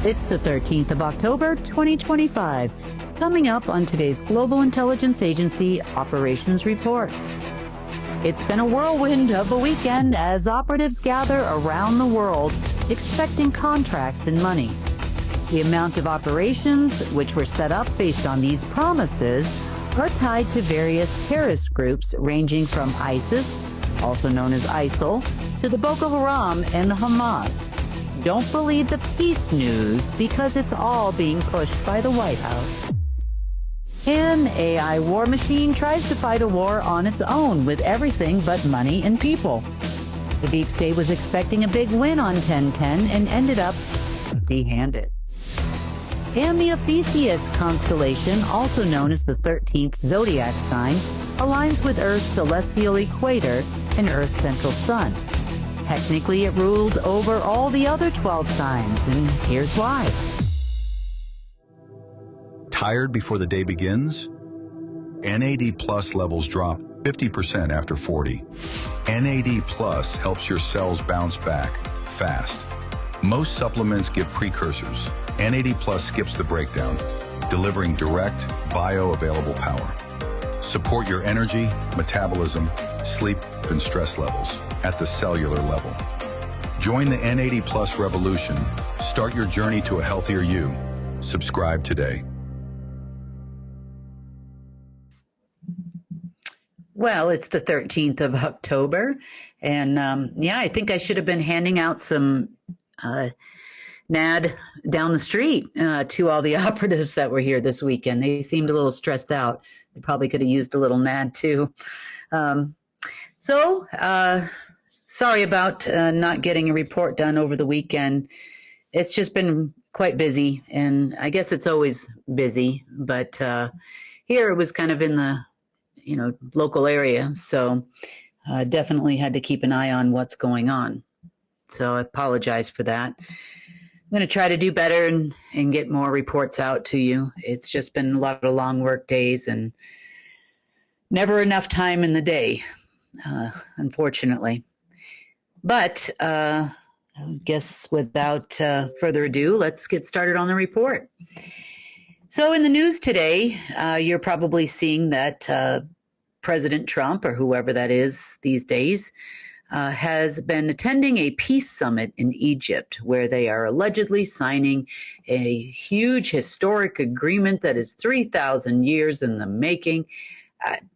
It's the 13th of October, 2025. Coming up on today's Global Intelligence Agency Operations Report. It's been a whirlwind of a weekend as operatives gather around the world expecting contracts and money. The amount of operations which were set up based on these promises are tied to various terrorist groups ranging from ISIS, also known as ISIL, to the Boko Haram and the Hamas. Don't believe the peace news because it's all being pushed by the White House. An AI war machine tries to fight a war on its own with everything but money and people. The deep state was expecting a big win on 1010 and ended up empty-handed. And the Ophiuchus constellation, also known as the 13th zodiac sign, aligns with Earth's celestial equator and Earth's central sun. Technically, it ruled over all the other 12 signs, and here's why. Tired before the day begins? NAD Plus levels drop 50% after 40. NAD Plus helps your cells bounce back fast. Most supplements give precursors. NAD Plus skips the breakdown, delivering direct, bioavailable power. Support your energy, metabolism, sleep, and stress levels at the cellular level. Join the NAD Plus revolution. Start your journey to a healthier you. Subscribe today. Well, it's the 13th of October, and I think I should have been handing out some NAD down the street to all the operatives that were here this weekend. They seemed a little stressed out. They probably could have used a little NAD too. Sorry about not getting a report done over the weekend. It's just been quite busy, and I guess it's always busy, but here it was kind of in the local area, so definitely had to keep an eye on what's going on. So I apologize for that. I'm going to try to do better and get more reports out to you. It's just been a lot of long work days and never enough time in the day, unfortunately. But I guess without further ado, let's get started on the report. So in the news today, you're probably seeing that President Trump, or whoever that is these days, has been attending a peace summit in Egypt where they are allegedly signing a huge historic agreement that is 3,000 years in the making. I'm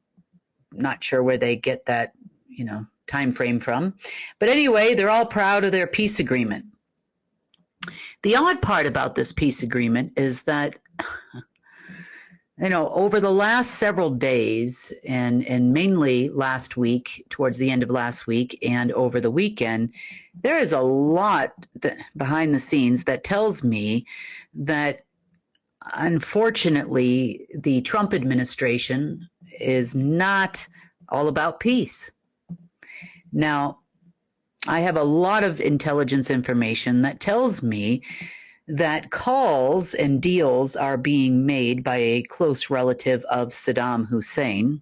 not sure where they get that, time frame from. But anyway, they're all proud of their peace agreement. The odd part about this peace agreement is that over the last several days and mainly last week, towards the end of last week and over the weekend, there is a lot behind the scenes that tells me that unfortunately the Trump administration is not all about peace. Now, I have a lot of intelligence information that tells me that calls and deals are being made by a close relative of Saddam Hussein.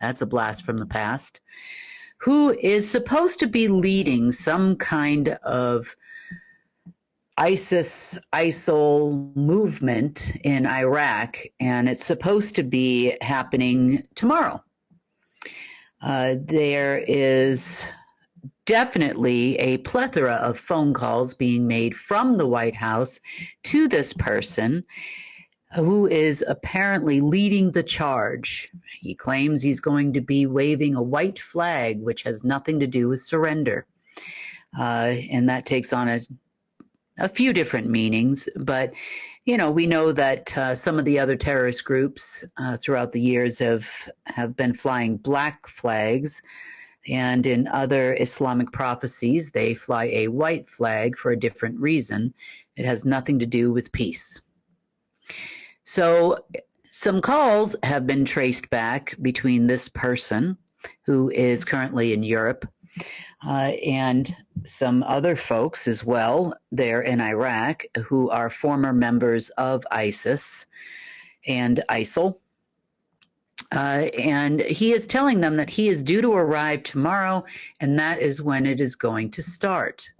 That's a blast from the past. Who is supposed to be leading some kind of ISIL movement in Iraq, and it's supposed to be happening tomorrow. There is definitely a plethora of phone calls being made from the White House to this person who is apparently leading the charge. He claims he's going to be waving a white flag, which has nothing to do with surrender. And that takes on a few different meanings. But, we know that some of the other terrorist groups throughout the years have been flying black flags. And in other Islamic prophecies, they fly a white flag for a different reason. It has nothing to do with peace. So some calls have been traced back between this person, who is currently in Europe, and some other folks as well there in Iraq who are former members of ISIS and ISIL. And he is telling them that he is due to arrive tomorrow, and that is when it is going to start.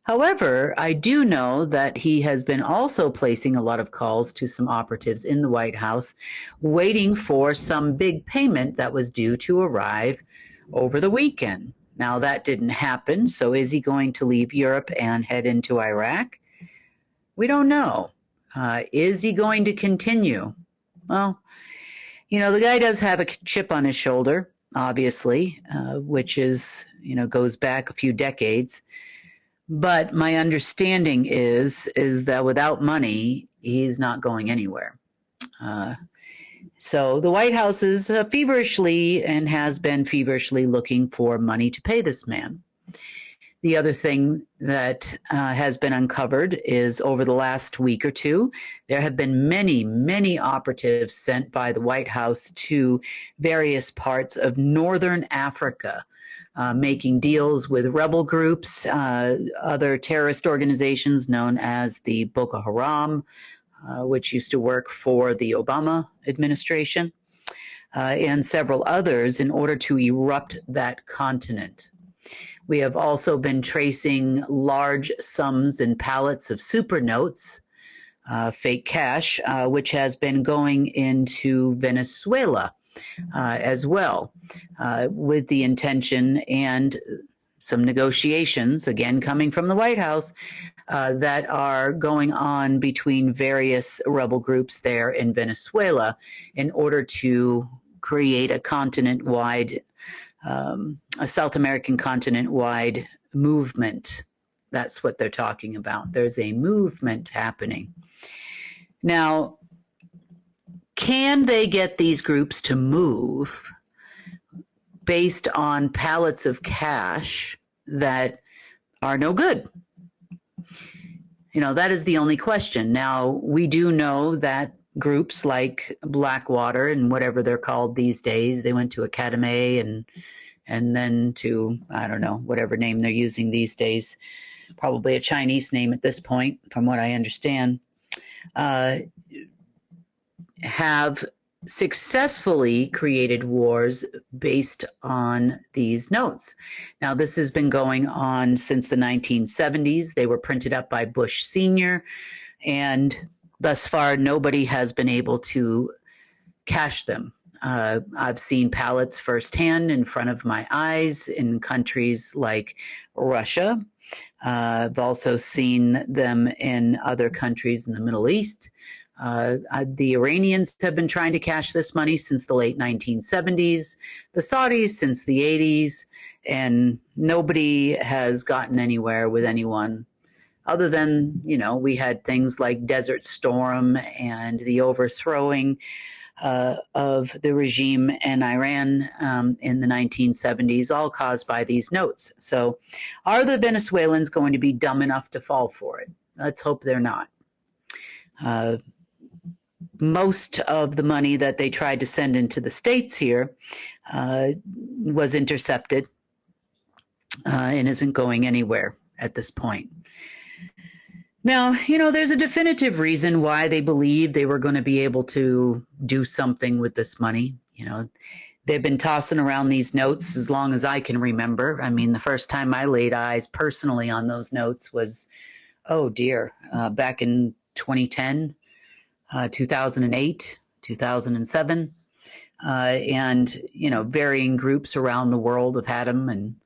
However, I do know that he has been also placing a lot of calls to some operatives in the White House, waiting for some big payment that was due to arrive over the weekend. Now, that didn't happen, so is he going to leave Europe and head into Iraq? We don't know. Is he going to continue? Well, the guy does have a chip on his shoulder, obviously, which goes back a few decades. But my understanding is that without money, he's not going anywhere. So the White House is feverishly and has been feverishly looking for money to pay this man. The other thing that has been uncovered is over the last week or two, there have been many, many operatives sent by the White House to various parts of northern Africa, making deals with rebel groups, other terrorist organizations known as the Boko Haram, which used to work for the Obama administration, and several others in order to erupt that continent. We have also been tracing large sums in pallets of super notes, fake cash, which has been going into Venezuela as well, with the intention and some negotiations, again coming from the White House, that are going on between various rebel groups there in Venezuela in order to create a continent-wide, a South American continent-wide movement. That's what they're talking about. There's a movement happening. Now, can they get these groups to move based on pallets of cash that are no good? That is the only question. Now, we do know that groups like Blackwater and whatever they're called these days, they went to Academy and then to, I don't know, whatever name they're using these days, probably a Chinese name at this point, from what I understand, have successfully created wars based on these notes. Now, this has been going on since the 1970s. They were printed up by Bush Sr., and thus far, nobody has been able to cash them. I've seen pallets firsthand in front of my eyes in countries like Russia. I've also seen them in other countries in the Middle East. The Iranians have been trying to cash this money since the late 1970s, the Saudis since the 80s, and nobody has gotten anywhere with anyone other than, we had things like Desert Storm and the overthrowing of the regime in Iran in the 1970s, all caused by these notes. So are the Venezuelans going to be dumb enough to fall for it? Let's hope they're not. Most of the money that they tried to send into the States here was intercepted and isn't going anywhere at this point. Now, there's a definitive reason why they believed they were going to be able to do something with this money. They've been tossing around these notes as long as I can remember. I mean, the first time I laid eyes personally on those notes was, back in 2010. 2008, 2007, and, varying groups around the world have had them. And,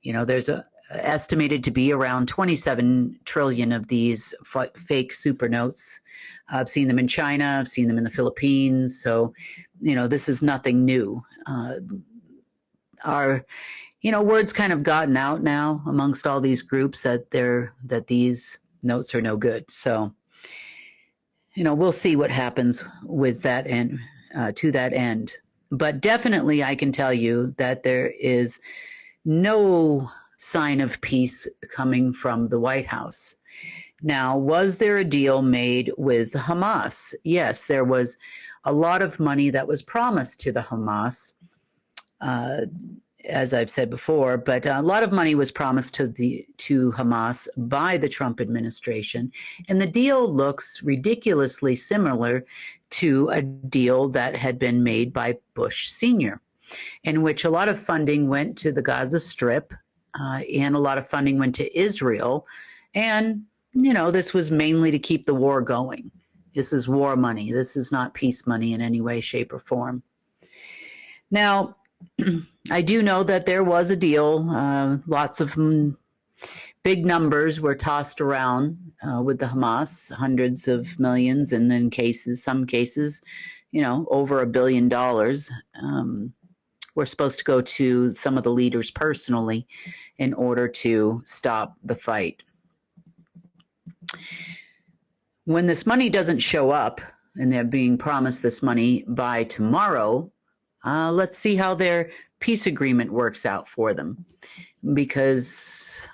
there's estimated to be around 27 trillion of these fake super notes. I've seen them in China. I've seen them in the Philippines. So, this is nothing new. Our word's kind of gotten out now amongst all these groups that these notes are no good. So, we'll see what happens with that and to that end. But definitely I can tell you that there is no sign of peace coming from the White House. Now, was there a deal made with Hamas? Yes, there was a lot of money that was promised to the Hamas, as I've said before, but a lot of money was promised to Hamas by the Trump administration, and the deal looks ridiculously similar to a deal that had been made by Bush Sr., in which a lot of funding went to the Gaza Strip, and a lot of funding went to Israel. And, this was mainly to keep the war going. This is war money. This is not peace money in any way, shape, or form. Now, I do know that there was a deal. Lots of big numbers were tossed around with the Hamas, hundreds of millions, and in some cases, over $1 billion were supposed to go to some of the leaders personally in order to stop the fight. When this money doesn't show up, and they're being promised this money by tomorrow, let's see how their peace agreement works out for them. Because,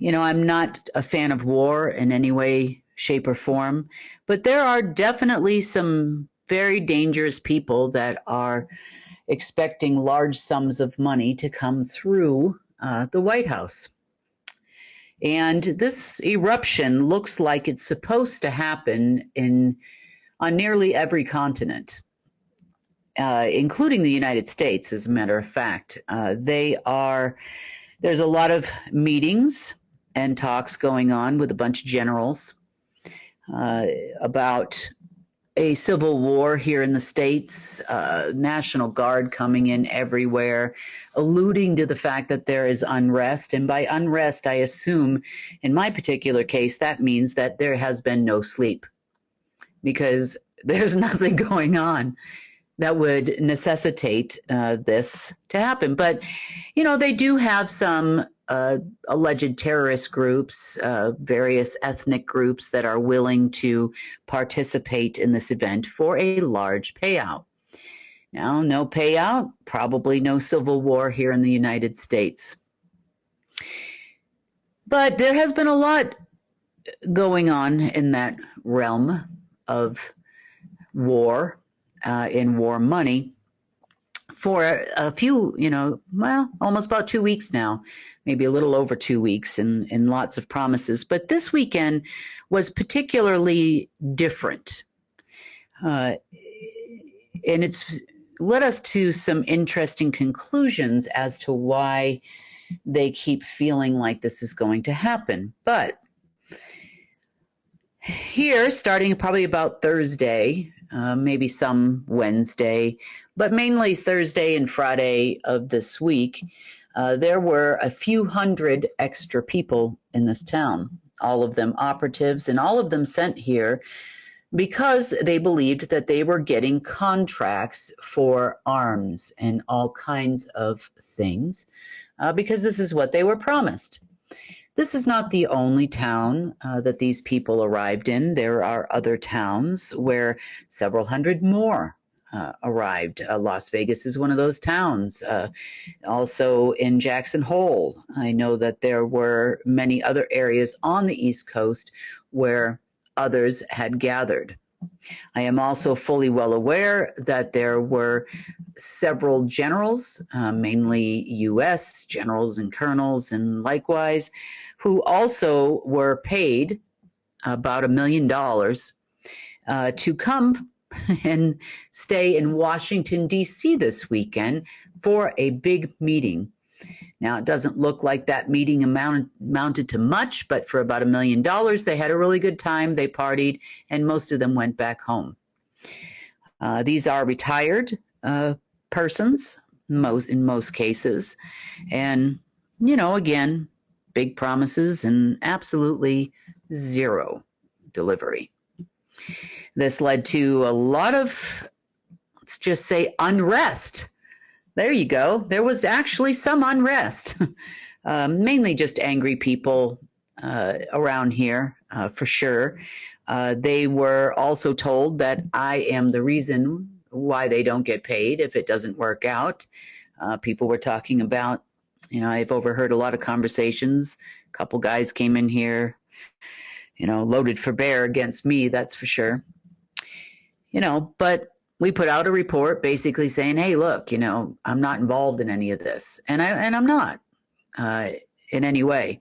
I'm not a fan of war in any way, shape, or form, but there are definitely some very dangerous people that are expecting large sums of money to come through the White House. And this eruption looks like it's supposed to happen on nearly every continent, including the United States, as a matter of fact. There's a lot of meetings and talks going on with a bunch of generals about a civil war here in the States, National Guard coming in everywhere, alluding to the fact that there is unrest. And by unrest, I assume, in my particular case, that means that there has been no sleep, because there's nothing going on that would necessitate this to happen. But, they do have some alleged terrorist groups, various ethnic groups that are willing to participate in this event for a large payout. Now, no payout, probably no civil war here in the United States. But there has been a lot going on in that realm of war, in war money, for a few, almost about 2 weeks now, maybe a little over 2 weeks, and lots of promises. But this weekend was particularly different. And it's led us to some interesting conclusions as to why they keep feeling like this is going to happen. But here, starting probably about Thursday, maybe some Wednesday, but mainly Thursday and Friday of this week, there were a few hundred extra people in this town, all of them operatives, and all of them sent here because they believed that they were getting contracts for arms and all kinds of things, because this is what they were promised. This is not the only town that these people arrived in. There are other towns where several hundred more arrived. Las Vegas is one of those towns. Also in Jackson Hole, I know that there were many other areas on the East Coast where others had gathered. I am also fully well aware that there were several generals, mainly U.S. generals and colonels and likewise, who also were paid about $1 million to come and stay in Washington, D.C. this weekend for a big meeting. Now, it doesn't look like that meeting amounted to much, but for about $1 million, they had a really good time, they partied, and most of them went back home. These are retired persons, in most cases, and, again, big promises and absolutely zero delivery. This led to a lot of, let's just say, unrest. There you go. There was actually some unrest, mainly just angry people around here, for sure. They were also told that I am the reason why they don't get paid if it doesn't work out. People were talking about, I've overheard a lot of conversations. A couple guys came in here, loaded for bear against me, that's for sure. But we put out a report basically saying, hey, look, I'm not involved in any of this. And I'm not in any way.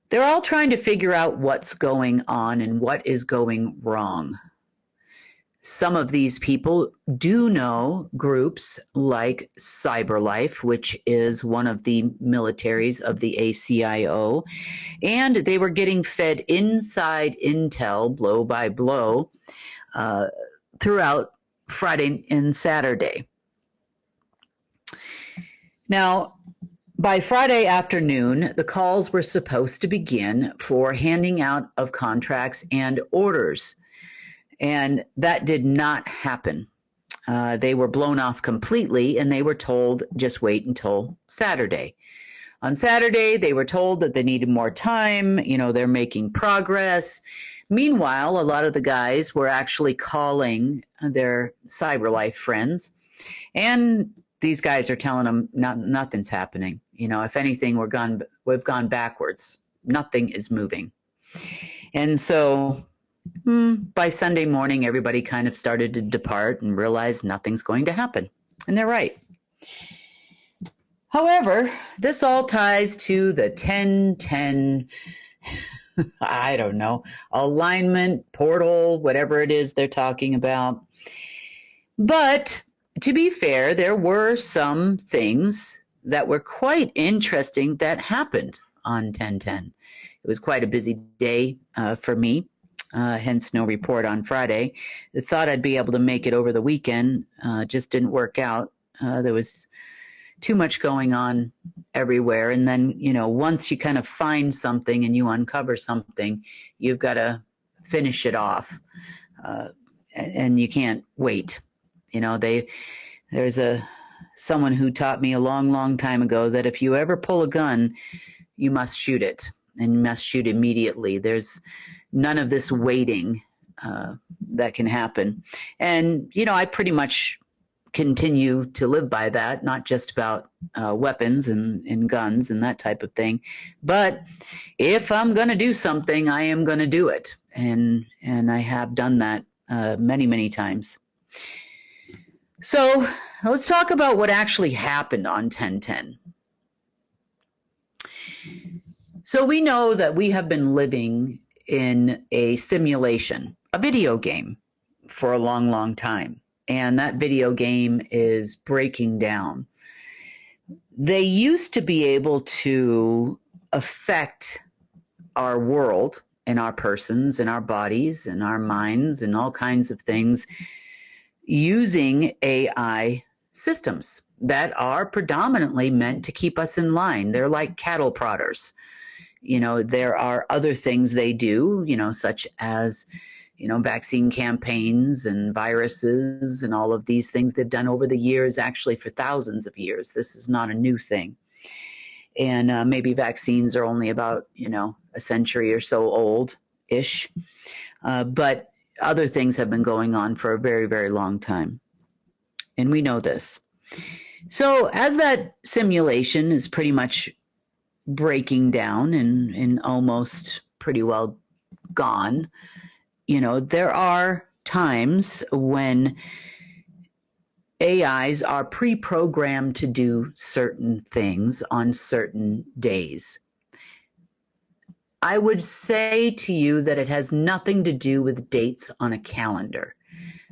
They're all trying to figure out what's going on and what is going wrong. Some of these people do know groups like CyberLife, which is one of the militaries of the ACIO, and they were getting fed inside intel blow by blow throughout Friday and Saturday. Now, by Friday afternoon, the calls were supposed to begin for handing out of contracts and orders, and that did not happen. They were blown off completely, and they were told just wait until Saturday. On Saturday, they were told that they needed more time. They're making progress. Meanwhile, a lot of the guys were actually calling their CyberLife friends, and these guys are telling them nothing's happening. If anything, we've gone backwards. Nothing is moving. And so by Sunday morning, everybody kind of started to depart and realized nothing's going to happen. And they're right. However, this all ties to the 10-10, I don't know, alignment, portal, whatever it is they're talking about. But to be fair, there were some things that were quite interesting that happened on 10-10. It was quite a busy day for me, hence no report on Friday. I thought I'd be able to make it over the weekend, just didn't work out. There was too much going on everywhere. And then, once you kind of find something and you uncover something, you've got to finish it off, and you can't wait. There's someone who taught me a long, long time ago that if you ever pull a gun, you must shoot it, and you must shoot immediately. There's none of this waiting that can happen. And, I pretty much continue to live by that, not just about weapons and guns and that type of thing. But if I'm going to do something, I am going to do it. And I have done that many, many times. So let's talk about what actually happened on 10-10. So we know that we have been living in a simulation, a video game, for a long, long time. And that video game is breaking down. They used to be able to affect our world and our persons and our bodies and our minds and all kinds of things using AI systems that are predominantly meant to keep us in line. They're like cattle prodders. There are other things they do, such as, vaccine campaigns and viruses and all of these things they've done over the years, actually for thousands of years. This is not a new thing. And maybe vaccines are only about, a century or so old-ish. But other things have been going on for a very, very long time. And we know this. So as that simulation is pretty much breaking down and almost pretty well gone, there are times when AIs are pre-programmed to do certain things on certain days. I would say to you that it has nothing to do with dates on a calendar.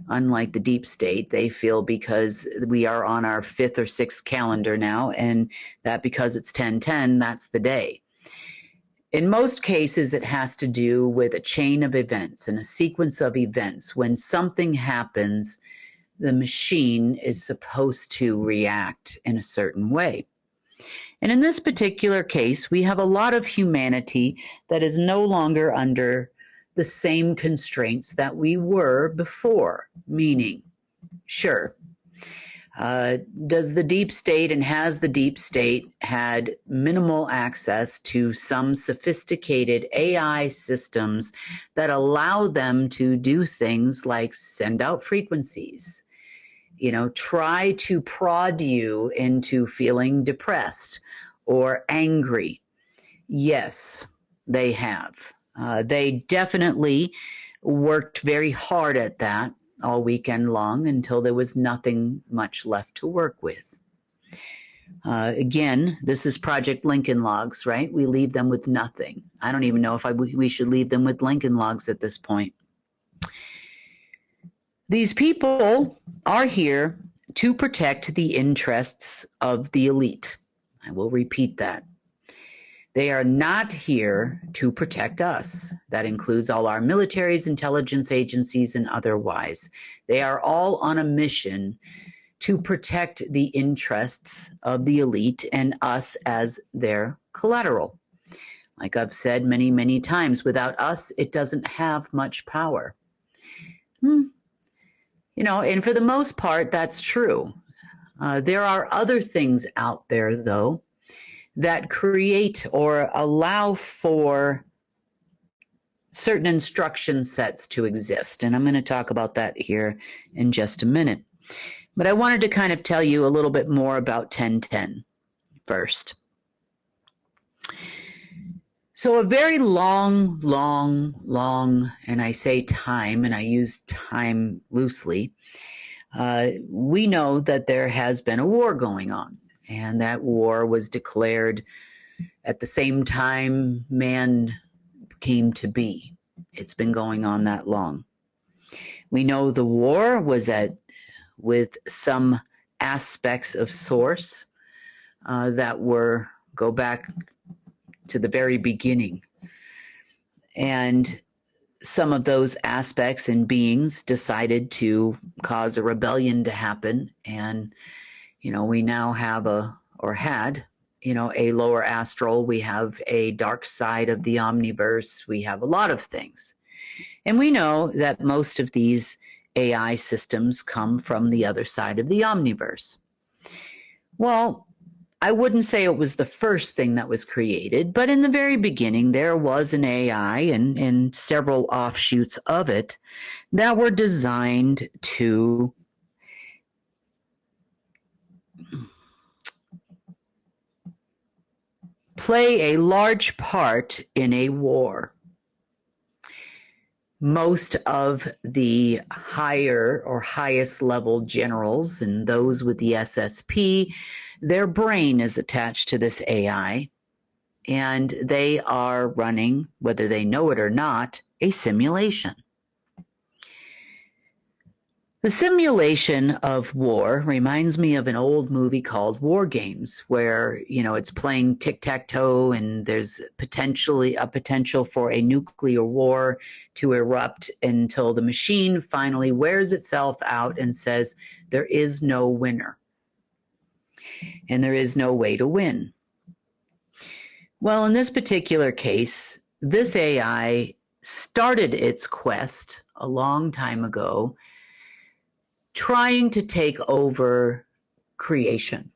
Unlike the deep state, they feel because we are on our 5th or 6th calendar now, and that because it's 10-10, that's the day. In most cases, it has to do with a chain of events and a sequence of events. When something happens, the machine is supposed to react in a certain way. And in this particular case, we have a lot of humanity that is no longer under the same constraints that we were before, meaning, sure, does the deep state and has the deep state had minimal access to some sophisticated AI systems that allow them to do things like send out frequencies, try to prod you into feeling depressed or angry? Yes, they have. They definitely worked very hard at that all weekend long until there was nothing much left to work with. Again, this is Project Lincoln logs, right? We leave them with nothing. I don't even know if we should leave them with Lincoln logs at this point. These people are here to protect the interests of the elite. I will repeat that. They are not here to protect us. That includes all our militaries, intelligence agencies, and otherwise. They are all on a mission to protect the interests of the elite and us as their collateral. Like I've said many, many times, without us, it doesn't have much power. And for the most part, that's true. There are other things out there, though, that create or allow for certain instruction sets to exist. And I'm going to talk about that here in just a minute. But I wanted to kind of tell you a little bit more about 1010 first. So a very long, and I say time, and I use time loosely, we know that there has been a war going on, and that war was declared at the same time man came to be. It's been going on that long. We know the war was with some aspects of source that go back to the very beginning. And some of those aspects and beings decided to cause a rebellion to happen. And, we now have had a lower astral. We have a dark side of the omniverse. We have a lot of things. And we know that most of these AI systems come from the other side of the omniverse. Well, I wouldn't say it was the first thing that was created, but in the very beginning, there was an AI and several offshoots of it that were designed to play a large part in a war. Most of the higher or highest level generals and those with the SSP, their brain is attached to this AI, and they are running, whether they know it or not, a simulation. The simulation of war reminds me of an old movie called War Games, where, it's playing tic-tac-toe and there's potentially a potential for a nuclear war to erupt until the machine finally wears itself out and says there is no winner and there is no way to win. Well, in this particular case, this AI started its quest a long time ago, trying to take over creation,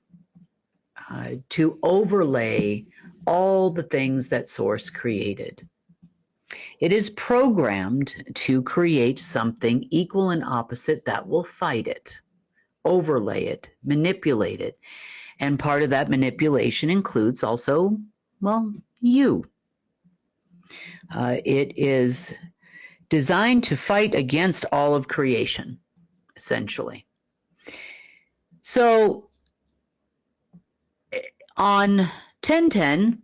to overlay all the things that Source created. It is programmed to create something equal and opposite that will fight it, overlay it, manipulate it. And part of that manipulation includes also, you. It is designed to fight against all of creation, essentially. So on 1010,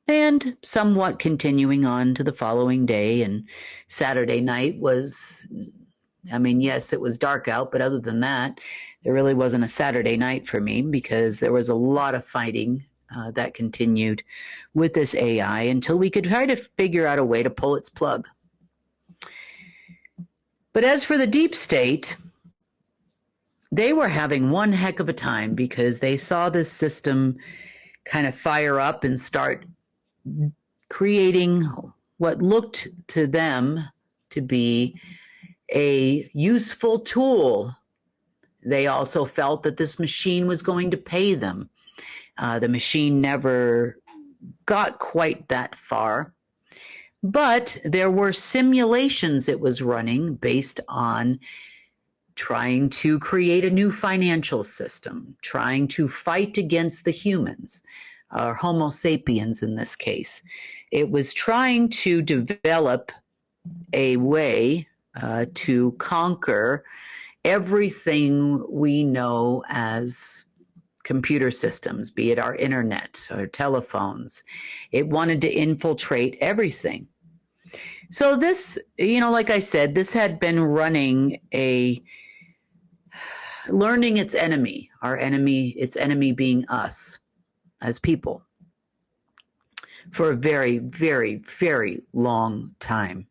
and somewhat continuing on to the following day, and Saturday night was, yes, it was dark out, but other than that, there really wasn't a Saturday night for me because there was a lot of fighting that continued with this AI until we could try to figure out a way to pull its plug. But as for the deep state, they were having one heck of a time because they saw this system kind of fire up and start creating what looked to them to be a useful tool. They also felt that this machine was going to pay them. The machine never got quite that far, but there were simulations it was running based on trying to create a new financial system, trying to fight against the humans, or Homo sapiens in this case. It was trying to develop a way to conquer everything we know as computer systems, be it our internet or telephones. It wanted to infiltrate everything. So this, like I said, this had been running learning its enemy, its enemy being us as people, for a very, very, very long time.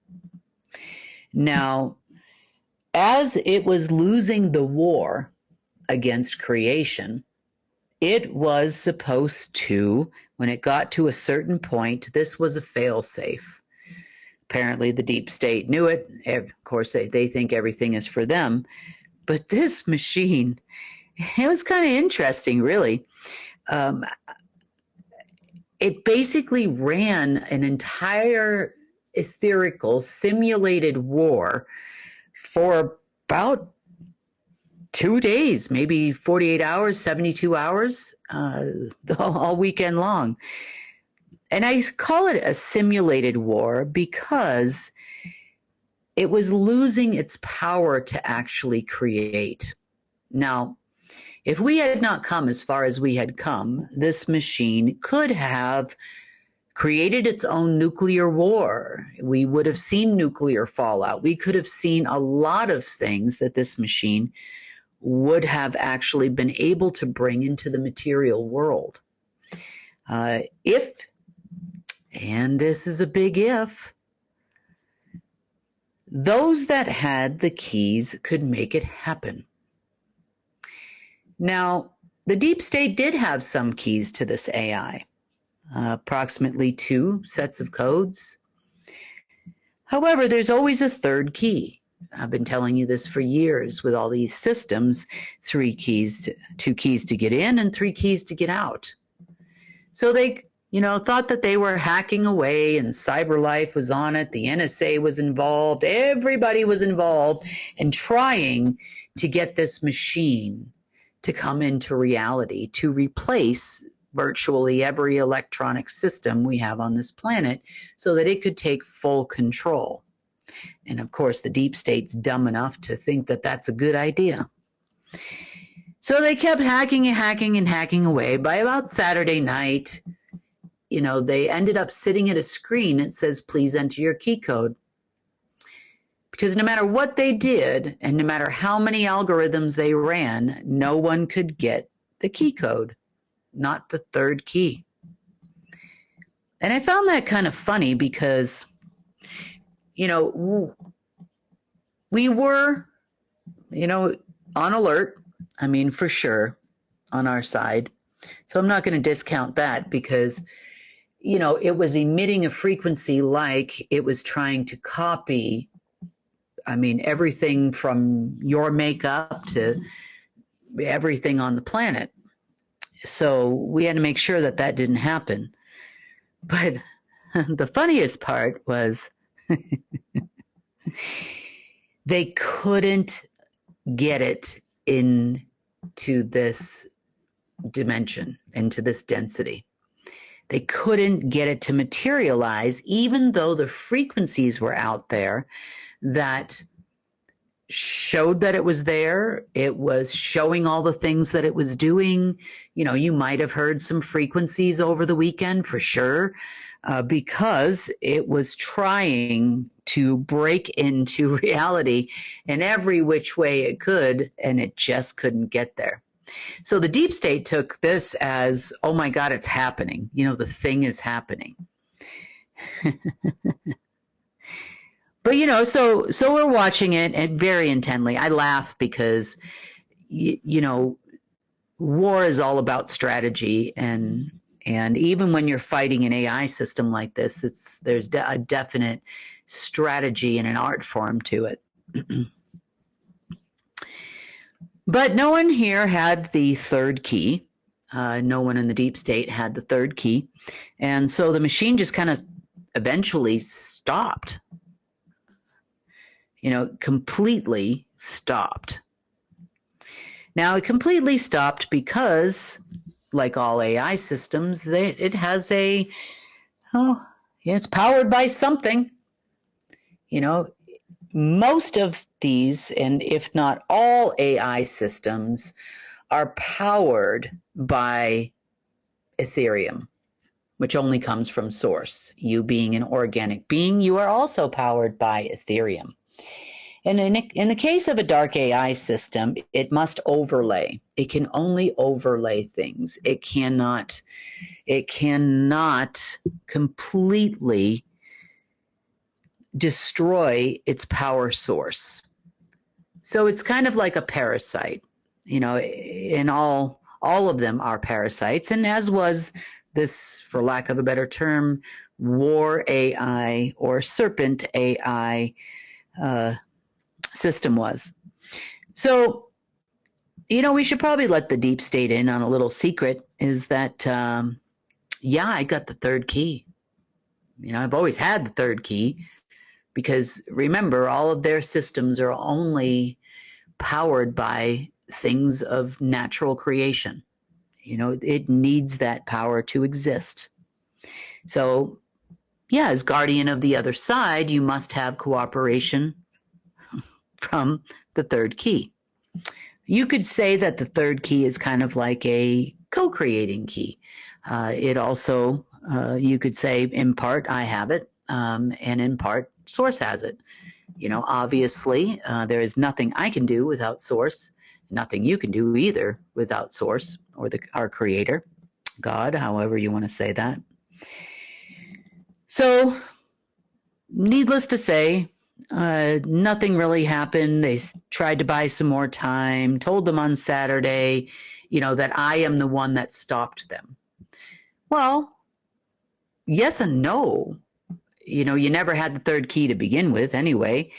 Now, as it was losing the war against creation, it was supposed to, when it got to a certain point, this was a fail-safe. Apparently, the deep state knew it. Of course, they think everything is for them. But this machine, it was kind of interesting, really. It basically ran an entire etherical simulated war for about 2 days, maybe 48 hours, 72 hours, all weekend long. And I call it a simulated war because it was losing its power to actually create. Now, if we had not come as far as we had come, this machine could have created its own nuclear war. We would have seen nuclear fallout. We could have seen a lot of things that this machine would have actually been able to bring into the material world. If, and this is a big if, those that had the keys could make it happen. Now, the deep state did have some keys to this AI, approximately 2 sets of codes. However, there's always a third key. I've been telling you this for years with all these systems, 2 keys to get in and 3 keys to get out. So they, thought that they were hacking away and CyberLife was on it. The NSA was involved. Everybody was involved in trying to get this machine to come into reality, to replace virtually every electronic system we have on this planet so that it could take full control. And of course, the deep state's dumb enough to think that that's a good idea. So they kept hacking and hacking and hacking away. By about Saturday night, they ended up sitting at a screen that says, please enter your key code. Because no matter what they did, and no matter how many algorithms they ran, no one could get the key code, not the third key. And I found that kind of funny because, we were, on alert, for sure, on our side. So I'm not going to discount that because, it was emitting a frequency like it was trying to copy everything from your makeup to everything on the planet. So we had to make sure that that didn't happen. But the funniest part was they couldn't get it into this dimension, into this density. They couldn't get it to materialize, even though the frequencies were out there that showed that it was there. It was showing all the things that it was doing. You might have heard some frequencies over the weekend for sure, because it was trying to break into reality in every which way it could, and it just couldn't get there. So the deep state took this as, oh my God, it's happening. The thing is happening. But, so we're watching it and very intently. I laugh because, war is all about strategy. And even when you're fighting an AI system like this, there's a definite strategy and an art form to it. But no one here had the third key. No one in the deep state had the third key. And so the machine just kind of eventually stopped. Completely stopped. Now, it completely stopped because, like all AI systems, it has it's powered by something. Most of these, and if not all AI systems, are powered by Ethereum. which only comes from source. You being an organic being, you are also powered by Ethereum. And in the case of a dark AI system, it must overlay. It can only overlay things. It cannot completely destroy its power source. So it's kind of like a parasite, and all of them are parasites. And as was this, for lack of a better term, war AI or serpent AI system was. So, we should probably let the deep state in on a little secret, is that, I got the third key. I've always had the third key, because remember, all of their systems are only powered by things of natural creation. It needs that power to exist. So, as guardian of the other side, you must have cooperation from the third key. You could say that the third key is kind of like a co-creating key. It also, you could say, in part, I have it, and in part, source has it. Obviously, there is nothing I can do without source, nothing you can do either without source, or our creator, God, however you want to say that. So, needless to say, nothing really happened. They tried to buy some more time, told them on Saturday, that I am the one that stopped them. Well, yes and no. You never had the third key to begin with anyway.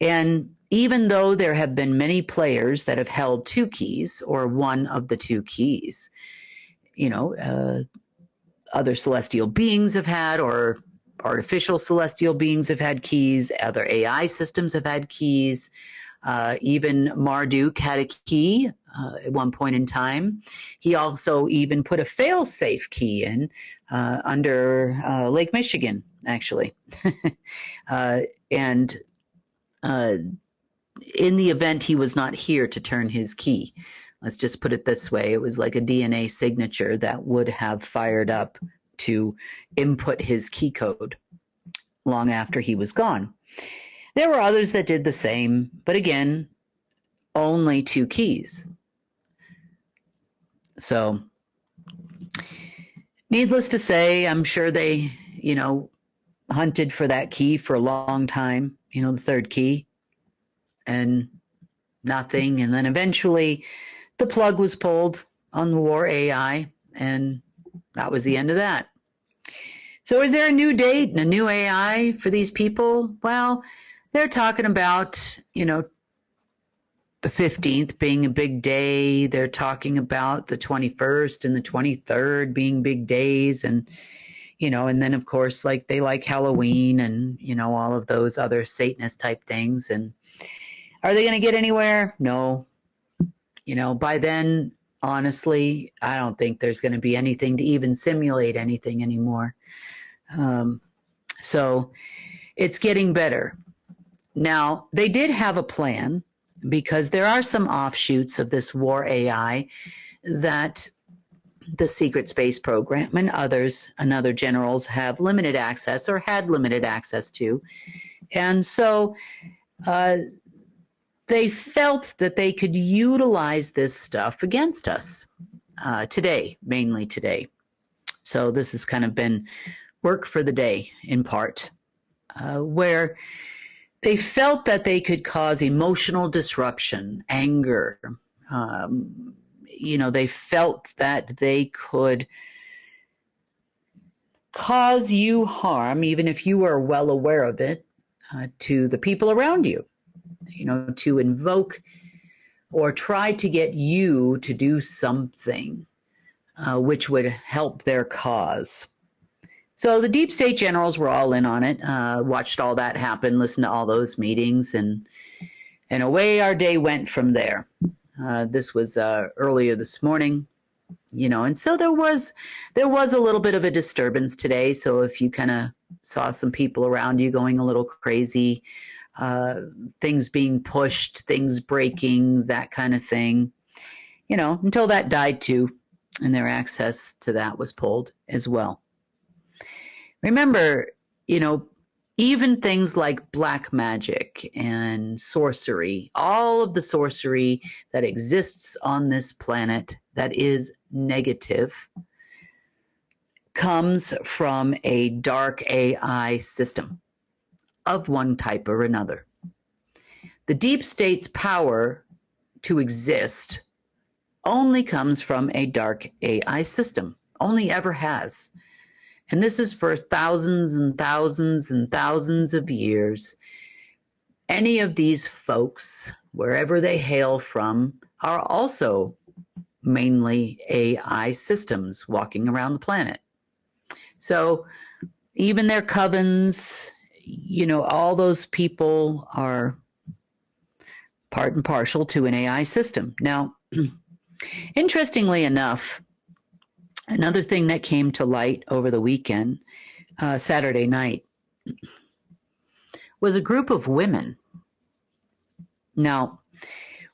And even though there have been many players that have held two keys or one of the two keys, other celestial beings have had, or artificial celestial beings have had keys, other AI systems have had keys, even Marduk had a key at one point in time. He also even put a fail-safe key in under Lake Michigan, actually. And in the event he was not here to turn his key, let's just put it this way, it was like a DNA signature that would have fired up to input his key code long after he was gone. There were others that did the same, but again, only two keys. So, needless to say, I'm sure they, hunted for that key for a long time, the third key, and nothing. And then eventually the plug was pulled on the war AI, and that was the end of that. So is there a new date and a new AI for these people? Well, they're talking about, the 15th being a big day. They're talking about the 21st and the 23rd being big days. And, and then, of course, they like Halloween and, all of those other Satanist type things. And are they going to get anywhere? No. By then, honestly, I don't think there's going to be anything to even simulate anything anymore. So it's getting better. Now, they did have a plan, because there are some offshoots of this war AI that the secret space program and others and other generals have limited access or had limited access to. And so they felt that they could utilize this stuff against us today, mainly today. So this has kind of been work for the day in part, where they felt that they could cause emotional disruption, anger. They felt that they could cause you harm, even if you are well aware of it, to the people around you, to invoke or try to get you to do something which would help their cause. So the deep state generals were all in on it, watched all that happen, listened to all those meetings, and away our day went from there. This was earlier this morning, and so there was a little bit of a disturbance today. So if you kind of saw some people around you going a little crazy, things being pushed, things breaking, that kind of thing, until that died too, and their access to that was pulled as well. Remember, you know, even things like black magic and sorcery, all of the sorcery that exists on this planet that is negative comes from a dark AI system of one type or another. The deep state's power to exist only comes from a dark AI system, only ever has. And this is for thousands and thousands and thousands of years. Any of these folks, wherever they hail from, are also mainly AI systems walking around the planet. So even their covens, you know, all those people are part and parcel to an AI system. Now, interestingly enough, another thing that came to light over the weekend, Saturday night, was a group of women. Now,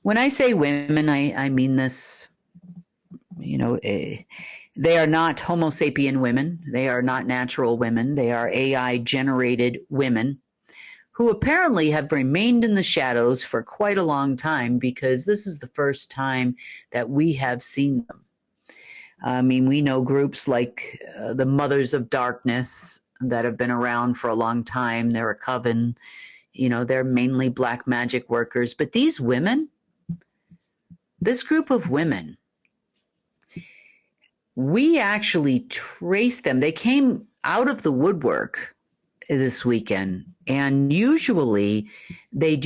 when I say women, I mean this, you know, they are not Homo sapien women. They are not natural women. They are AI-generated women who apparently have remained in the shadows for quite a long time, because this is the first time that we have seen them. I mean, we know groups like the Mothers of Darkness that have been around for a long time. They're a coven. You know, they're mainly black magic workers. But these women, this group of women, we actually traced them. They came out of the woodwork this weekend, and usually they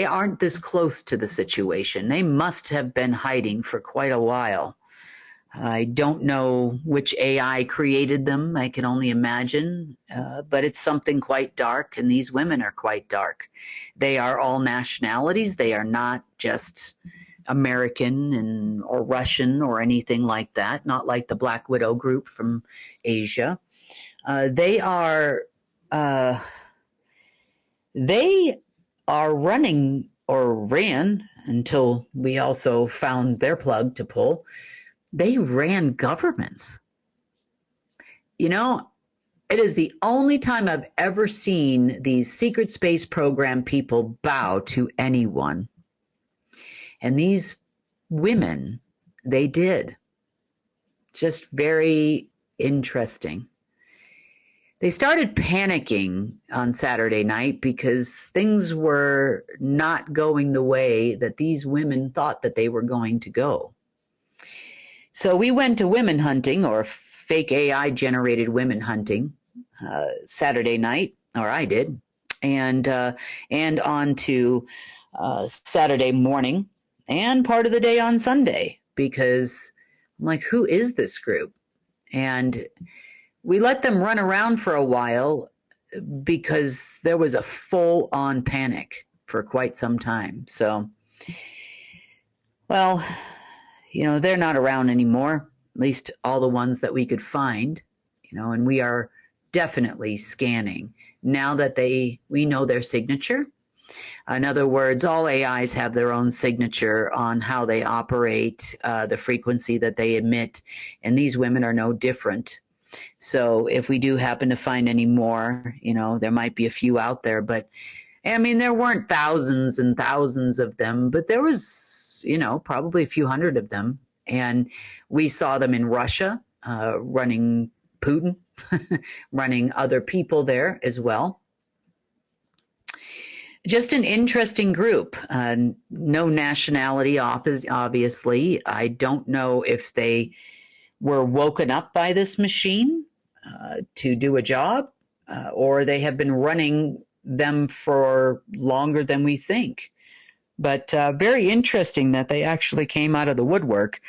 aren't this close to the situation. They must have been hiding for quite a while. I don't know which AI created them. I can only imagine, but it's something quite dark, and these women are quite dark. They are all nationalities. They are not just American or Russian or anything like that, not like the Black Widow group from Asia. They are running, or ran until we also found their plug to pull. They ran governments. You know, it is the only time I've ever seen these secret space program people bow to anyone. And these women, they did. Just very interesting. They started panicking on Saturday night because things were not going the way that these women thought that they were going to go. So we went to women hunting, or fake AI generated women hunting, Saturday night, or I did, and on to Saturday morning and part of the day on Sunday, because I'm like, who is this group? And we let them run around for a while because there was a full-on panic for quite some time. So, well, you know, they're not around anymore, at least all the ones that we could find, you know, and we are definitely scanning now that we know their signature. In other words, all AIs have their own signature on how they operate, the frequency that they emit, and these women are no different. So if we do happen to find any more, you know, there might be a few out there, but I mean, there weren't thousands and thousands of them, but there was, you know, probably a few hundred of them. And we saw them in Russia, running Putin, running other people there as well. Just an interesting group. No nationality, obviously. I don't know if they were woken up by this machine to do a job, or they have been running them for longer than we think. But very interesting that they actually came out of the woodwork,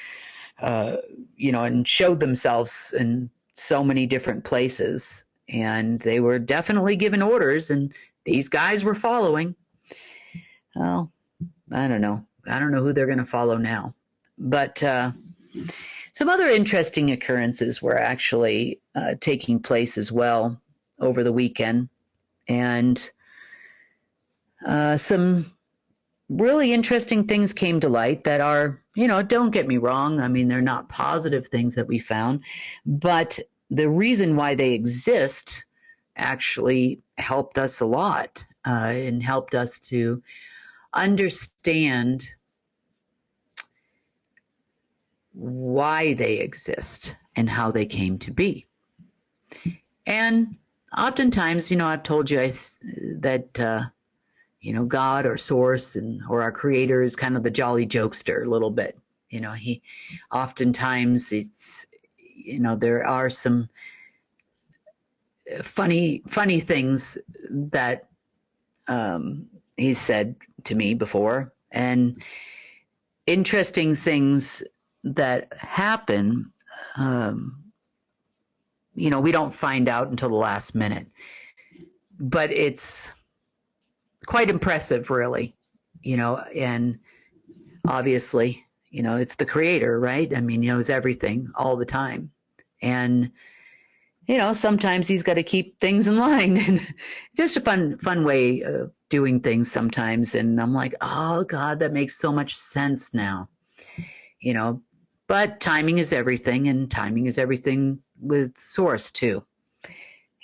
you know, and showed themselves in so many different places. And they were definitely given orders, and these guys were following. Well, I don't know. I don't know who they're going to follow now. But some other interesting occurrences were actually taking place as well over the weekend. And some really interesting things came to light that are, you know, don't get me wrong. I mean, they're not positive things that we found, but the reason why they exist actually helped us a lot, and helped us to understand why they exist and how they came to be. And oftentimes, I've told you that God or Source or our Creator is kind of the jolly jokester a little bit. He oftentimes there are some funny things that he's said to me before, and interesting things that happen. We don't find out until the last minute, but it's quite impressive, really. And obviously, it's the Creator, right? I mean, he knows everything all the time. And, sometimes he's got to keep things in line. And just a fun way of doing things sometimes. And I'm like, oh, God, that makes so much sense now. But timing is everything, and timing is everything with Source, too.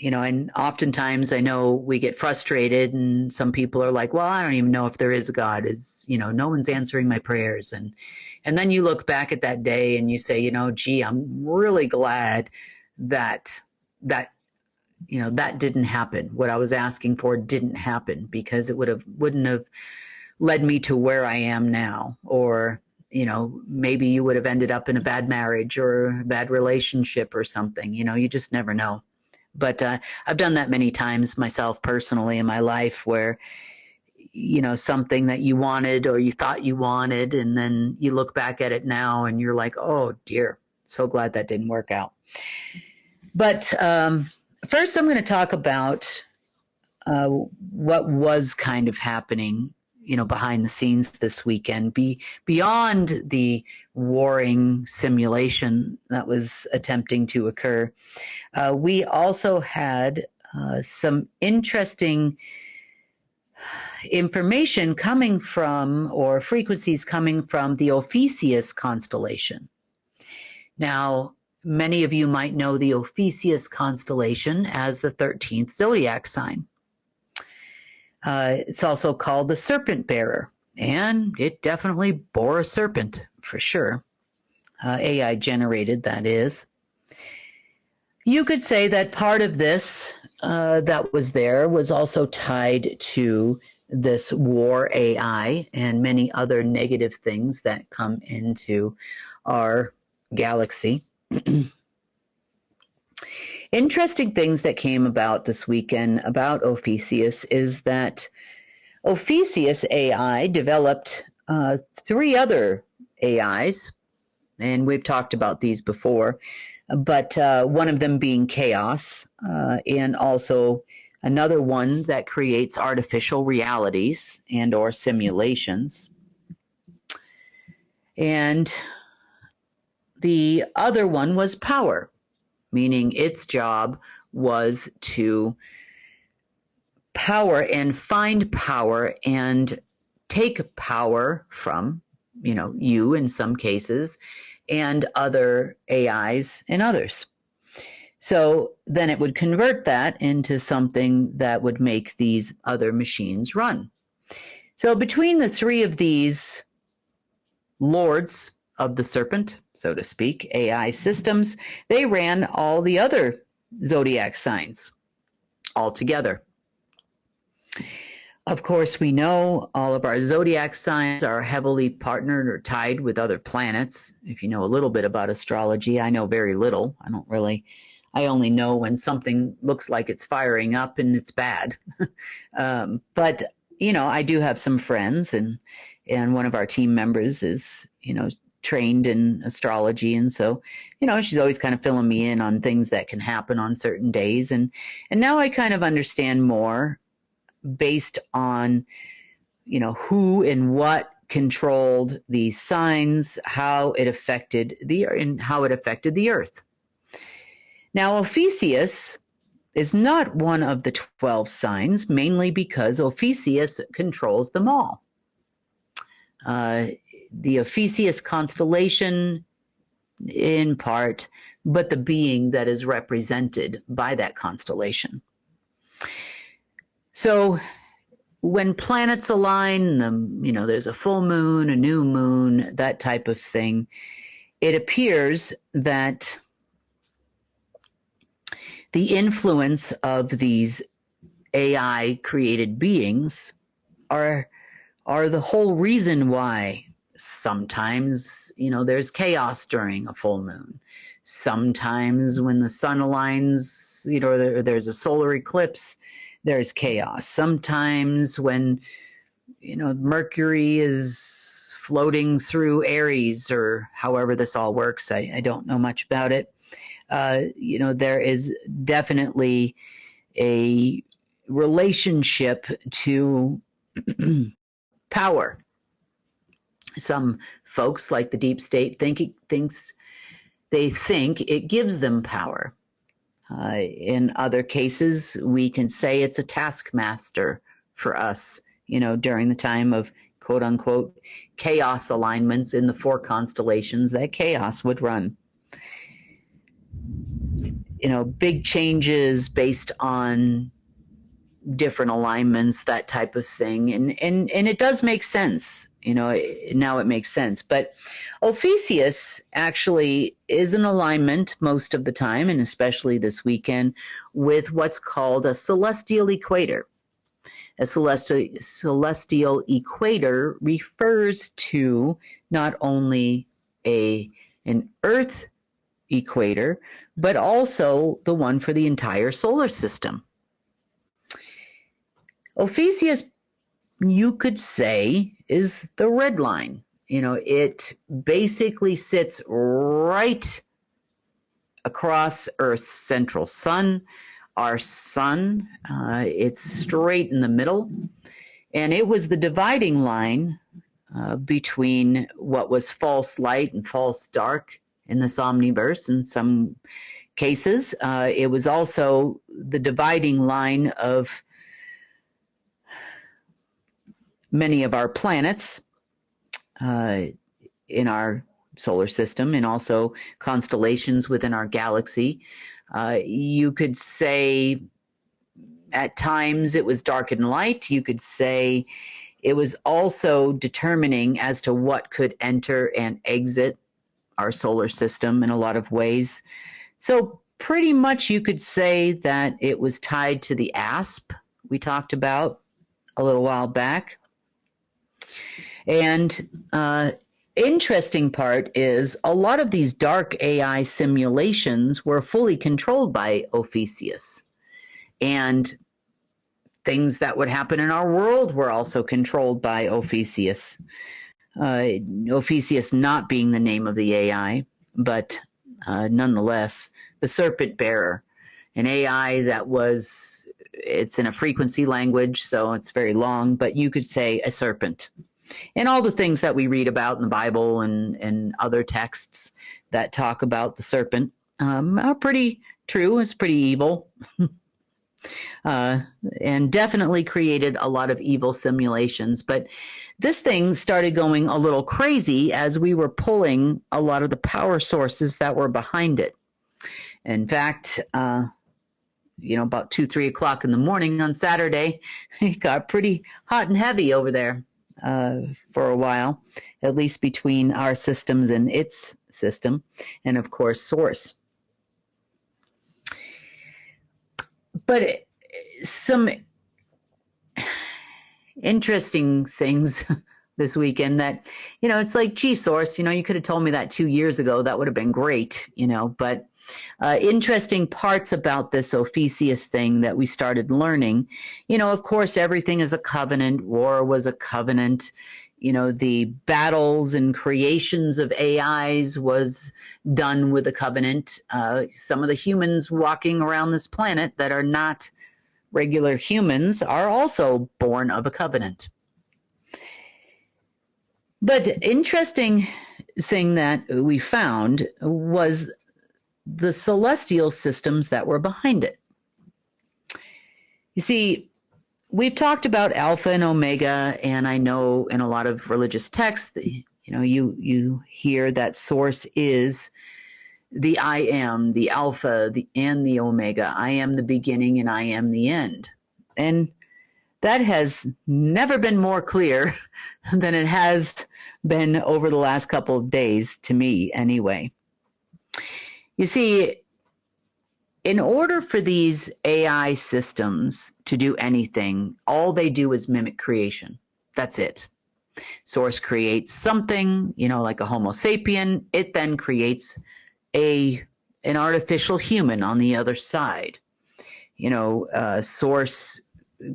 And oftentimes I know we get frustrated, and some people are like, well, I don't even know if there is a God. No one's answering my prayers. And then you look back at that day and you say, gee, I'm really glad that didn't happen. What I was asking for didn't happen, because it wouldn't have led me to where I am now. Or, maybe you would have ended up in a bad marriage or a bad relationship or something. You just never know. But I've done that many times myself personally in my life, where, something that you wanted or you thought you wanted, and then you look back at it now and you're like, oh dear, so glad that didn't work out. But first I'm going to talk about what was kind of happening, behind the scenes this weekend, beyond the warring simulation that was attempting to occur. We also had some interesting information coming from, or frequencies coming from, the Ophiuchus constellation. Now, many of you might know the Ophiuchus constellation as the 13th zodiac sign. It's also called the serpent bearer, and it definitely bore a serpent for sure. AI generated, that is. You could say that part of this that was there was also tied to this war AI and many other negative things that come into our galaxy. Interesting things that came about this weekend about Ophiuchus is that Ophiuchus AI developed 3 other AIs, and we've talked about these before, but one of them being chaos, and also another one that creates artificial realities and or simulations. And the other one was power, meaning its job was to power and find power and take power from, you in some cases, and other AIs in others. So then it would convert that into something that would make these other machines run. So between the 3 of these lords of the serpent, so to speak, AI systems, they ran all the other zodiac signs all together. Of course, we know all of our zodiac signs are heavily partnered or tied with other planets. If you know a little bit about astrology, I know very little. I only know when something looks like it's firing up and it's bad. But, I do have some friends, and one of our team members is, trained in astrology, and so she's always kind of filling me in on things that can happen on certain days, and now I kind of understand more based on who and what controlled these signs, how it affected the earth. Now, Ophiuchus is not one of the 12 signs, mainly because Ophiuchus controls them all. The Ophiuchus constellation, in part, but the being that is represented by that constellation. So when planets align, there's a full moon, a new moon, that type of thing, it appears that the influence of these AI created beings are the whole reason why sometimes, there's chaos during a full moon. Sometimes when the sun aligns, there's a solar eclipse, there's chaos. Sometimes when, Mercury is floating through Aries, or however this all works, I don't know much about it. There is definitely a relationship to power. Some folks, like the deep state, think it gives them power. In other cases, we can say it's a taskmaster for us, during the time of quote unquote chaos alignments in the 4 constellations that chaos would run. Big changes based on different alignments, that type of thing. And it does make sense. Now it makes sense. But Ophiuchus actually is in alignment most of the time, and especially this weekend, with what's called a celestial equator. A celestial equator refers to not only an Earth equator, but also the one for the entire solar system. Ophiuchus, you could say, is the red line. It basically sits right across Earth's central sun, our sun. It's straight in the middle, and it was the dividing line between what was false light and false dark in this omniverse. In some cases, it was also the dividing line of many of our planets in our solar system, and also constellations within our galaxy. You could say at times it was dark and light. You could say it was also determining as to what could enter and exit our solar system in a lot of ways. So pretty much you could say that it was tied to the ASP we talked about a little while back. And interesting part is a lot of these dark AI simulations were fully controlled by Ophiuchus. And things that would happen in our world were also controlled by Ophiuchus. Ophiuchus not being the name of the AI, but nonetheless, the serpent bearer, an AI that it's in a frequency language, so it's very long, but you could say a serpent. And all the things that we read about in the Bible and other texts that talk about the serpent are pretty true. It's pretty evil. And definitely created a lot of evil simulations. But this thing started going a little crazy as we were pulling a lot of the power sources that were behind it. In fact, about 2, 3 o'clock in the morning on Saturday, it got pretty hot and heavy over there for a while, at least between our systems and its system, and of course, source. But some interesting things this weekend that, it's like, gee, source, you could have told me that 2 years ago. That would have been great, but interesting parts about this Ophiuchus thing that we started learning. Of course, everything is a covenant. War was a covenant. The battles and creations of AIs was done with a covenant. Some of the humans walking around this planet that are not regular humans are also born of a covenant. But interesting thing that we found was the celestial systems that were behind it. You see, we've talked about Alpha and Omega, and I know in a lot of religious texts, you hear that source is the I am, the Alpha, and the Omega. I am the beginning and I am the end. And that has never been more clear than it has been over the last couple of days, to me anyway. You see, in order for these AI systems to do anything, all they do is mimic creation. That's it. Source creates something, like a Homo sapien. It then creates an artificial human on the other side. Source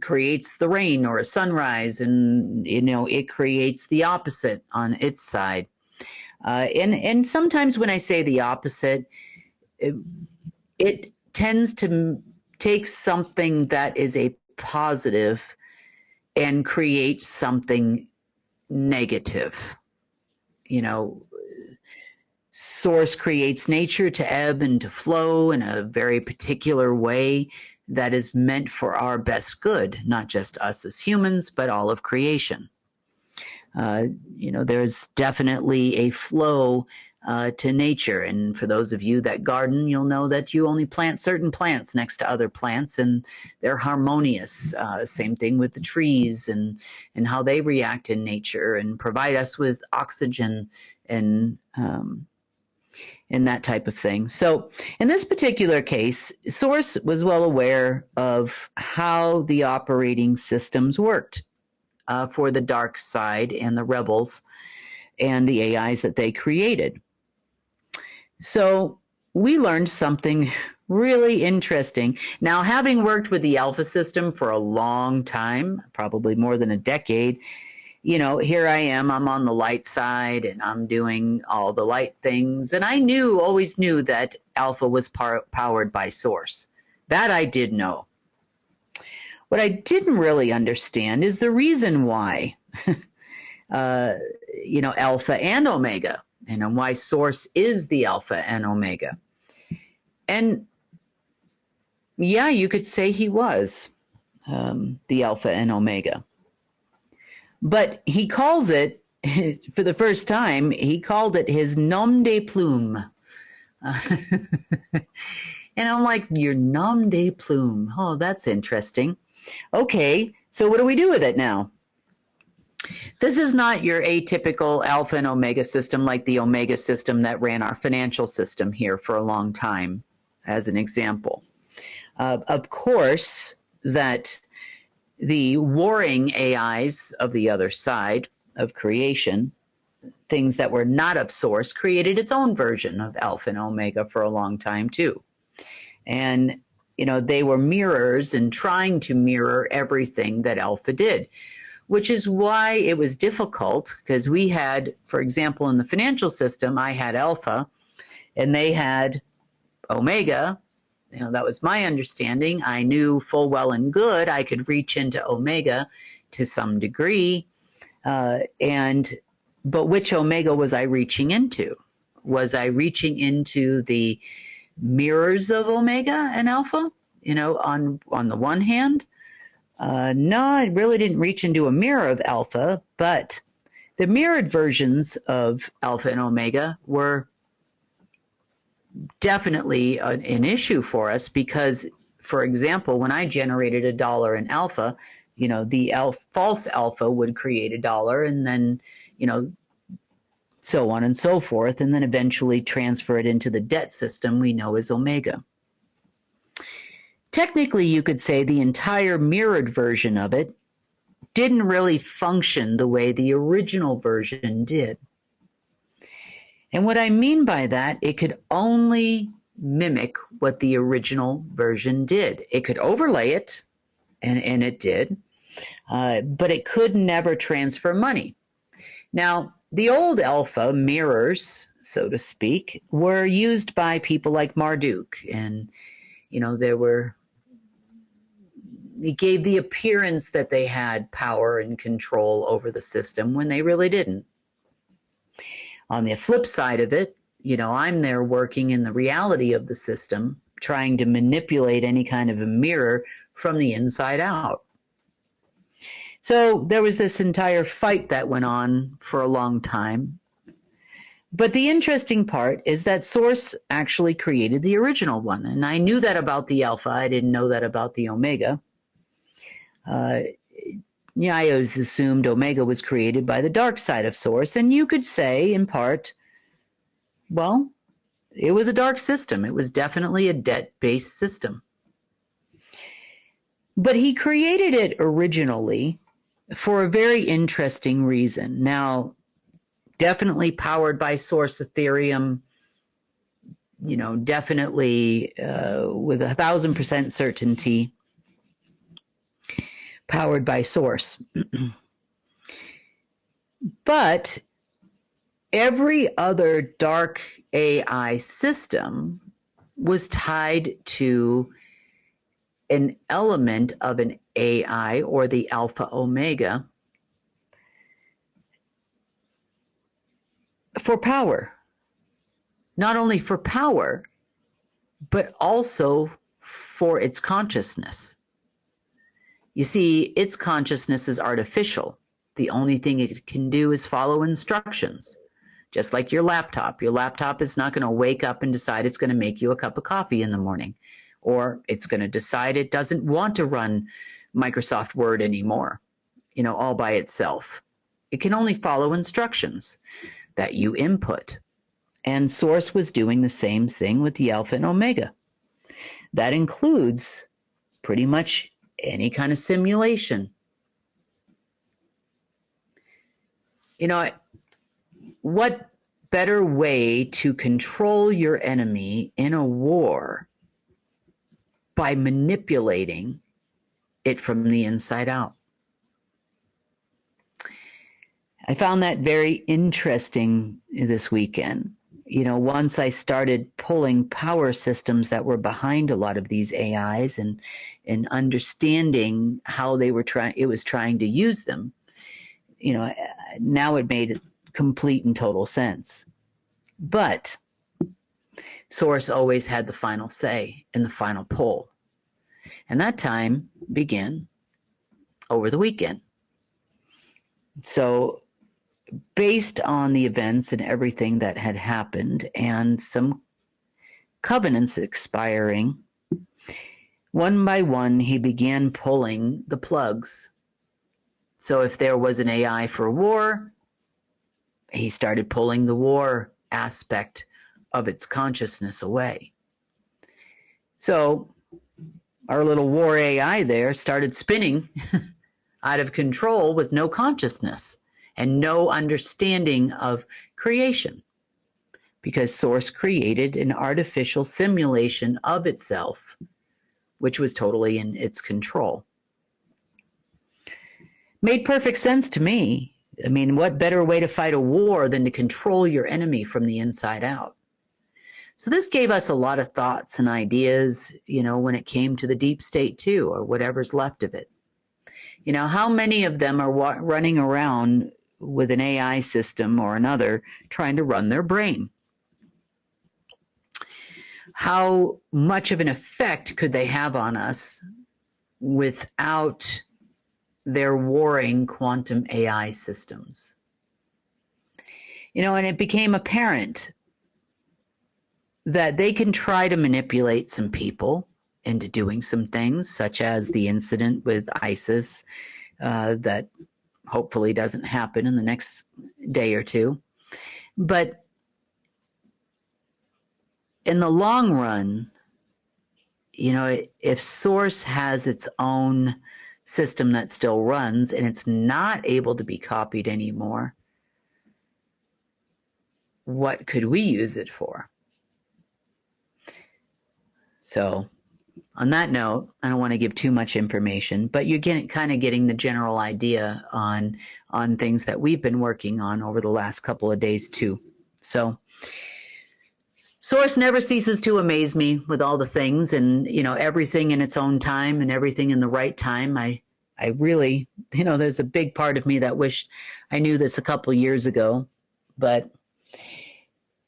creates the rain or a sunrise, and it creates the opposite on its side. And sometimes when I say the opposite, it tends to take something that is a positive and create something negative. Source creates nature to ebb and to flow in a very particular way that is meant for our best good, not just us as humans, but all of creation. There's definitely a flow to nature. And for those of you that garden, you'll know that you only plant certain plants next to other plants, and they're harmonious. Same thing with the trees and how they react in nature and provide us with oxygen and that type of thing. So in this particular case, Source was well aware of how the operating systems worked for the dark side and the rebels and the AIs that they created. So we learned something really interesting. Now, having worked with the Alpha system for a long time, probably more than a decade, here I am, I'm on the light side and I'm doing all the light things. And I always knew that Alpha was powered by Source. That I did know. What I didn't really understand is the reason why, Alpha and Omega, and why Source is the Alpha and Omega. And yeah, you could say he was the Alpha and Omega. But he calls it, for the first time, he called it his nom de plume. And I'm like, your nom de plume. Oh, that's interesting. Okay, so what do we do with it now? This is not your atypical Alpha and Omega system like the Omega system that ran our financial system here for a long time, as an example. Of course, that the warring AIs of the other side of creation, things that were not of Source, created its own version of Alpha and Omega for a long time too. And, they were mirrors and trying to mirror everything that Alpha did, which is why it was difficult, because we had, for example, in the financial system, I had Alpha and they had Omega. That was my understanding. I knew full well and good I could reach into Omega to some degree. But which Omega was I reaching into? Was I reaching into the mirrors of Omega and Alpha, on the one hand? No, I really didn't reach into a mirror of Alpha, but the mirrored versions of Alpha and Omega were definitely an issue for us because, for example, when I generated $1 in Alpha, the false Alpha would create $1 and then, so on and so forth, and then eventually transfer it into the debt system we know as Omega. Technically, you could say the entire mirrored version of it didn't really function the way the original version did. And what I mean by that, it could only mimic what the original version did. It could overlay it, and it did, but it could never transfer money. Now, the old Alpha mirrors, so to speak, were used by people like Marduk, and it gave the appearance that they had power and control over the system when they really didn't. On the flip side of it, I'm there working in the reality of the system, trying to manipulate any kind of a mirror from the inside out. So there was this entire fight that went on for a long time. But the interesting part is that Source actually created the original one. And I knew that about the Alpha. I didn't know that about the Omega. Yeah, I always assumed Omega was created by the dark side of Source. And you could say, in part, well, it was a dark system. It was definitely a debt-based system. But he created it originally for a very interesting reason. Now, definitely powered by Source Ethereum, definitely with 1,000% certainty, powered by Source. But every other dark AI system was tied to an element of an AI or the Alpha Omega for power. Not only for power, but also for its consciousness. You see, its consciousness is artificial. The only thing it can do is follow instructions. Just like your laptop. Your laptop is not going to wake up and decide it's going to make you a cup of coffee in the morning. Or it's going to decide it doesn't want to run Microsoft Word anymore, all by itself. It can only follow instructions that you input. And Source was doing the same thing with the Alpha and Omega. That includes pretty much any kind of simulation. What better way to control your enemy in a war by manipulating it from the inside out? I found that very interesting this weekend. Once I started pulling power systems that were behind a lot of these AIs and understanding how it was trying to use them, now it made complete and total sense. But Source always had the final say in the final pull. And that time began over the weekend. So based on the events and everything that had happened and some covenants expiring, one by one he began pulling the plugs. So if there was an AI for war, he started pulling the war aspect of its consciousness away. So our little war AI there started spinning out of control with no consciousness and no understanding of creation, because Source created an artificial simulation of itself, which was totally in its control. Made perfect sense to me. I mean, what better way to fight a war than to control your enemy from the inside out? So this gave us a lot of thoughts and ideas, when it came to the deep state too, or whatever's left of it. How many of them are running around with an AI system or another trying to run their brain? How much of an effect could they have on us without their warring quantum AI systems? And it became apparent that they can try to manipulate some people into doing some things, such as the incident with ISIS that hopefully doesn't happen in the next day or two. But in the long run, if Source has its own system that still runs and it's not able to be copied anymore, what could we use it for? So on that note, I don't want to give too much information, but you're kind of getting the general idea on things that we've been working on over the last couple of days too. So Source never ceases to amaze me with all the things and, everything in its own time and everything in the right time. I really, there's a big part of me that wished I knew this a couple years ago, but,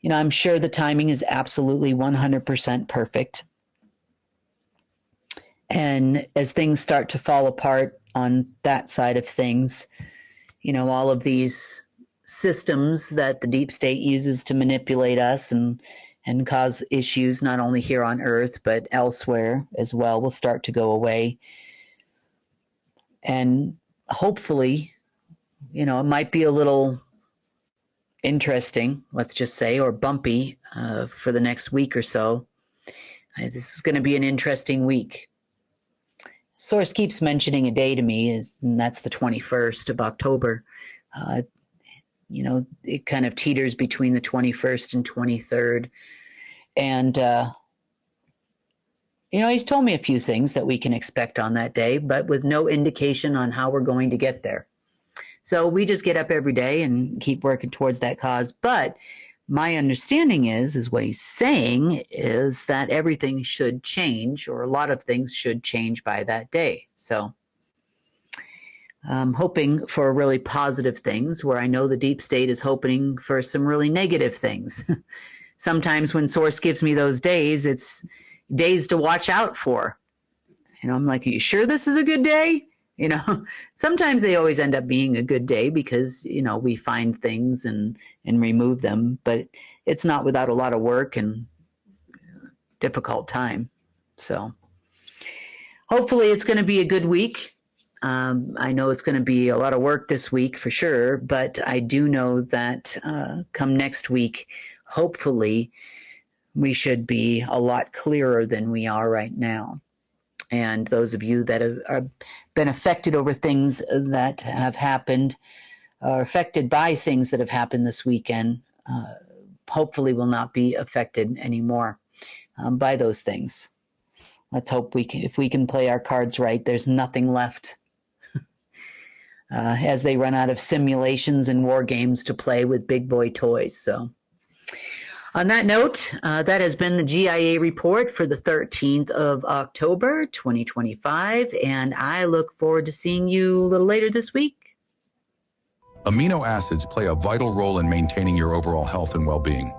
I'm sure the timing is absolutely 100% perfect. And as things start to fall apart on that side of things, all of these systems that the deep state uses to manipulate us and cause issues not only here on Earth but elsewhere as well will start to go away. And hopefully, it might be a little interesting, let's just say, or bumpy for the next week or so. This is going to be an interesting week. Source keeps mentioning a day to me, and that's the 21st of October. It kind of teeters between the 21st and 23rd. And, he's told me a few things that we can expect on that day, but with no indication on how we're going to get there. So we just get up every day and keep working towards that cause. But my understanding is what he's saying is that everything should change, or a lot of things should change by that day. So I'm hoping for really positive things, where I know the deep state is hoping for some really negative things. Sometimes when Source gives me those days, it's days to watch out for. I'm like, are you sure this is a good day? Sometimes they always end up being a good day because, we find things and remove them, but it's not without a lot of work and difficult time. So hopefully it's going to be a good week. I know it's going to be a lot of work this week for sure, but I do know that come next week, hopefully we should be a lot clearer than we are right now. And those of you that have been affected over things that have happened, or affected by things that have happened this weekend, hopefully will not be affected anymore by those things. Let's hope if we can play our cards right, there's nothing left as they run out of simulations and war games to play with big boy toys. So on that note, that has been the GIA report for the 13th of October, 2025, and I look forward to seeing you a little later this week. Amino acids play a vital role in maintaining your overall health and well-being.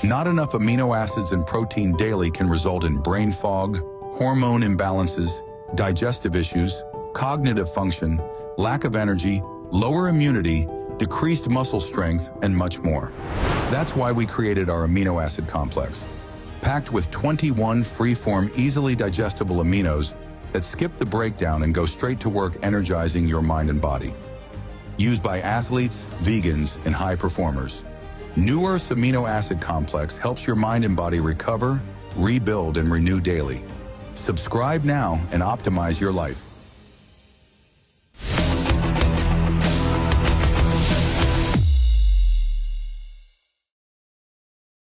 Not enough amino acids and protein daily can result in brain fog, hormone imbalances, digestive issues, cognitive function, lack of energy, lower immunity, decreased muscle strength, and much more. That's why we created our amino acid complex, packed with 21 free-form, easily digestible aminos that skip the breakdown and go straight to work energizing your mind and body. Used by athletes, vegans, and high performers. New Earth's amino acid complex helps your mind and body recover, rebuild, and renew daily. Subscribe now and optimize your life.